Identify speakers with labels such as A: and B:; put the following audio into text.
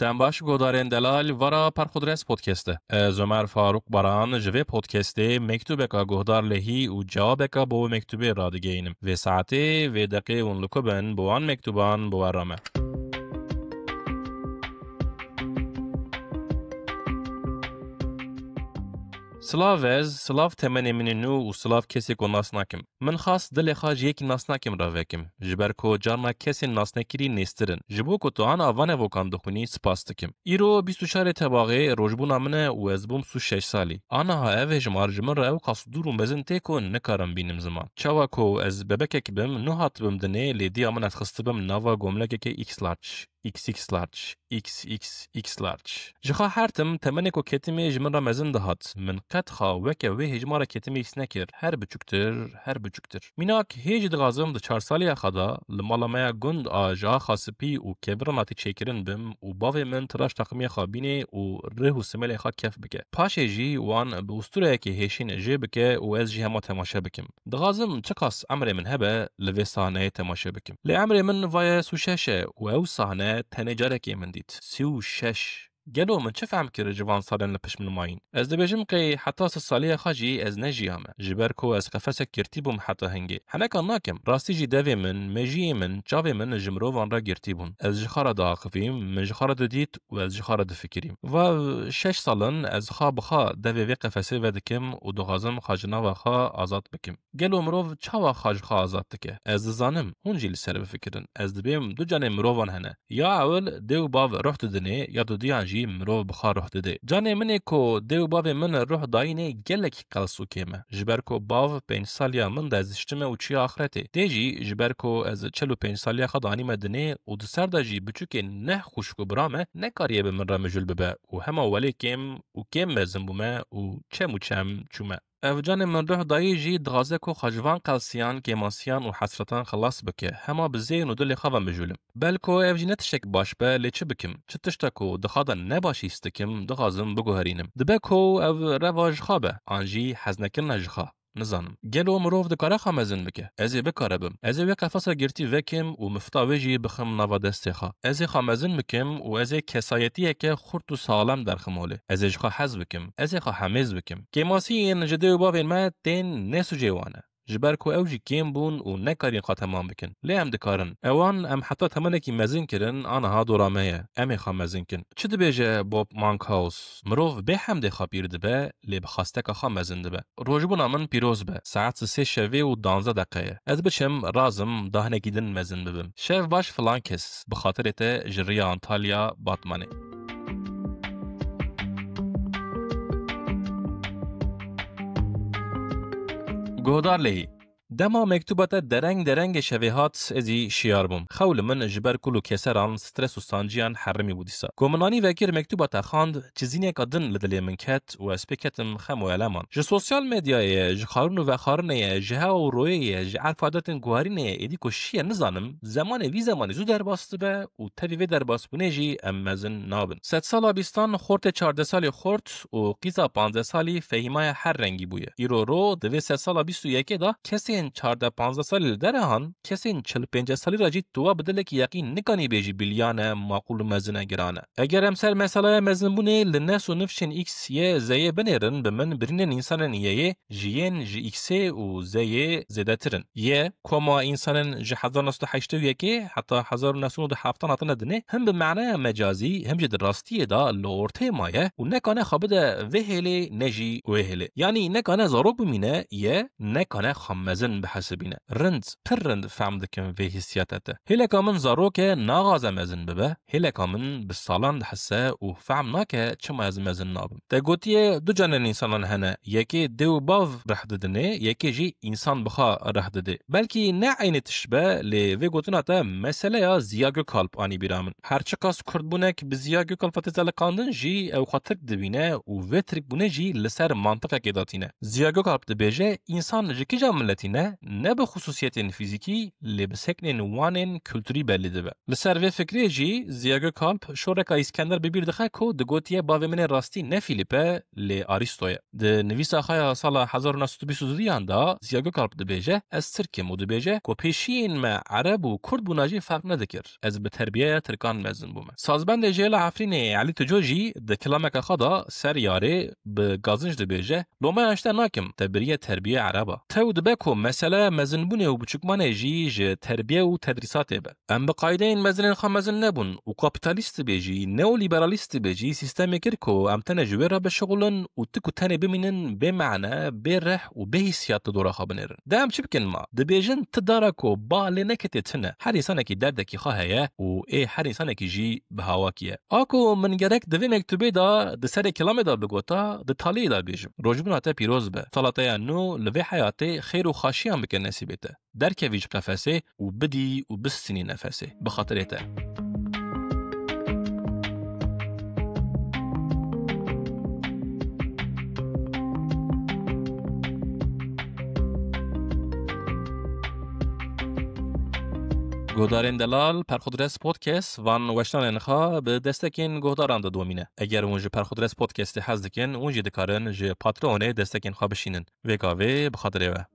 A: تنباش گودارین دلال ورا پرخودرس پودکسته. زمر فاروق بران جوی پودکسته مکتوب که گودار لهی و جواب که با مکتوب رادگینم. و ساعته و دقیقه اون لکوبن بوان مکتوبان بوارمه. سلاوز سلاف تمنی من نو و سلاف کسی کو ناس نکم. من خاص دل خاج یک ناس نکم را وکم. جبر کو جارنا کسی ناس نکری نیسترن. جبو کو تو آن آوان وکان دخونی سپاس دکم. ایرو 24 تباغه روزبون امنه و از بوم سو 6 سالی. آنها ها جمار جمر را و قصدور و مزن تکو نکارم بینم زمان. چوا کو از ببکک بم نو هات بم دنه لیدی امن اتخست بم نوا گملگه که ایکس لارج. XX large XXX large جخا هرتم تمنکو کتمی جمن را مزن دهات من قد خواهوکه و هجمارا کتمی سنکر هر بچکتر میناک هیج دغازم ده 4 سالی خدا لمالامaya گند آجا خاصپی و کبرناتی چیکرن بم و باوی من تراش تقمی خوابینه و ره و سمل خوا کف بکه پاشه جی وان به اسطوره که هشین جی بکه و از جی هما تماشا بکم دغازم چقاس عمر من هبه لوی صحنه تماشا بکم لی عمر من وای سوششه و او صحنه تنجاره که من دید 36 گلو من چه فهم کرد جوان سالن لپش من ماین از دبیجم که حتی سالی خاجی از نجیامه جبر کو از قفسه کرتیبم حتی هنگی حنکا ناکم راستی جی دوی من مجی من جاوی من جمرو وان را گرتیبون از جخارا داقفیم من جخارا دید و از جخارا دفکریم و 6 سالن از خواب خا دوی وی قفسه ودکم و دغازم خاجنا و خا آزاد بکم گلو مرو چاوا خاج خا آزاد تکه از زانم هونجی لسر بفکرن از دبیم دو جان مروان هنه یا اول دیو باو رحت دنه یا دو دیان مرو بخار روح دده جانه منه کو دیو باو من روح داینه گلک قلسو کیمه جبر کو باو 5 سالیا من دزشتمه و چی آخرته دیجی جبر کو از 45 سالیا خدانی مدنه و د سر دجی بچوک نه خوشکو برامه نه کاریه به من را مجل ببه و هما ولی کم و کم مزن بومه و چم و چم چومه افجان من روح دایی جی دغازه کو خجوان قلسیان کماسیان و حسرتان خلاص بکه هما بزین و دل خواه مجولم بلکو افجینت شک باش به لیچه بکم چه تشتکو دخادا نباشی استکم دغازم بگو هرینم دبکو او رواج خوابه آنجی حزنکر نجخواه نزانم گلو مروف دکاره خامزن بکه ازی بکاربم ازی وی قفصا گرتی وکم و مفتاویجی بخم نوا دستخا ازی خامزن بکم و ازی کسایتیه که خورد و سالم در خموله ازی جخوا حز بکم ازی خوا حمیز بکم کماسی این جده و بابین ما تین نسو جیوانه جبر کو اوجی کیم بون و نکارین خاتمان بکن لی ام دکارن اوان ام حتی تمنکی مزین کرن آنها دورامه امی خوا مزین کن چه دبیجه بوب مانکاوس مروف به هم دخوا پیر دبه لی بخواسته که خوا مزین دبه روجبون آمن پیروز به ساعت 3 شوی و 12 دقیقه از بچم رازم داهنگیدن مزین ببم شف باش فلان کس بخاطر ته جری انتالیا باتمانه گودار لهی دما مکتوبات درنگ شویهات ازی شیار بوم خول من جبر کلو کسران سترس و سانجیان حرمی بودیسا گمنانی وکر مکتوبات خواند چیزینه کدن لدلی من کت و اسپیکتم خم و علمان ج سوسیال مدیای ج خارن و خارنه جها و روی ج عرفادات گوارینه ادی کو شی نزانم زمان وی زمانی زو در باست به و تری وی در باست بونجی امزن نابن 100 سال بیستان خورت 14 سالی خورت و قیزا 15 سالی فهیمای هر رنگی بویه ایرو رو دوی 100 سال 21 دا کسی 14-15 سالی داره هن کسی 45 سالی راجی تو بدله که یقین نکنی بیجی بیلیانه معقول مزنه گرانه اگر امسال مثلا مزن بونه لناس و نفشن ایکس یه زیه بنیرن به من برینن انسان یه جین جی ایکس و زیه زیده ترن یه کما انسان جی 1981 حتی 1970 هاتنه دنه هم به معنی مجازی هم جد راستی دا لورته مایه و نکنه خابده وهله نجی وهله یعنی نکنه زاروک بمینه یه نکنه خمزن بحسبینه رند فهم دکم وی حسیاتته هلا کامن زاروک ناغاز مزن ببه هلا کامن بالسالان حسه و فهم ناکه چما از مزن نابم تگوتیه دو جانن انسانان هنه یکی دو باو رح ددنه یکی جی انسان بخوا رح دده بلکی نه عین تشبه لی وی گوتنا تا مسئله یا زیاگو کالپ آنی بیرامن هرچه کاس کرد بونک بزیاگو کالپات زلقاندن جی او خاطر دبینه و وترک بونه جی لسر منطقه که داتینه زیاگو کالپ دبیجه انسان جی که جا ملتینه me ne bi xusûsiyetên fîzîkî lê bi seknên wanên kültürî belli dibe. Li ser vê fikrê jî Ziya Gökalp şoreka İskender bi bîr dixe ku digotiye bavê min ê rastî ne Fîlîp e lê Arîsto ye. Di nivîsa xwe ya sala 1922 da Ziya Gökalp dibêje ez Tirkim û dibêje ku pêşiyên me Ereb û Kurd bûna jî fark nedikir. Ez bi terbiyeya Tirkan mezin bûme. Sazbendê jêla Efrînê Elî Tuco jî di kilameka xwe da ser yarê bi gazinj dibêje lomayan şte nakim te biriye terbiye Ereba. Tew dibe ku mesele mezinbûnê û biçûkmanê jî ji terbiye û tedrîsatê be. Em bi qaydeyên mezinên xwe mezin nebûn û kapitalîst dibe jî neoliberalîst dibe jî sîstemê kir ku em tenê ji wê re bişixulin û tik û tenê bimînin bê meዕne, bê reh û bê hîsiyat di dora xwe binêrin. De em çi bikin ma? Dibêjin ti dara ku ba lê neketê tune. Her însanekî derdekî xwe heye û ê her însanekî jî bi hawakî ye. A ku min gerek di vê mektûbê da di serê kelamê da bigota di taliyê da bêjim. Rojbûna te pîroz be. Salateya nû li vê heyatê xêr û xaşiyan bike nesîbê te. Derkevî ji qefesê û bidî û bistînî nefesê. Bi xatirê te. Godarên Delal Perxudres Podcast van weştanên xwe bi destekên guhdaran diddomîne. Eger hûn ji Perxudres Podcastê hez dikin, hûn jî dikarin ji Patreonê destekên xwe bişînin. Vê gavê bi xatirê we.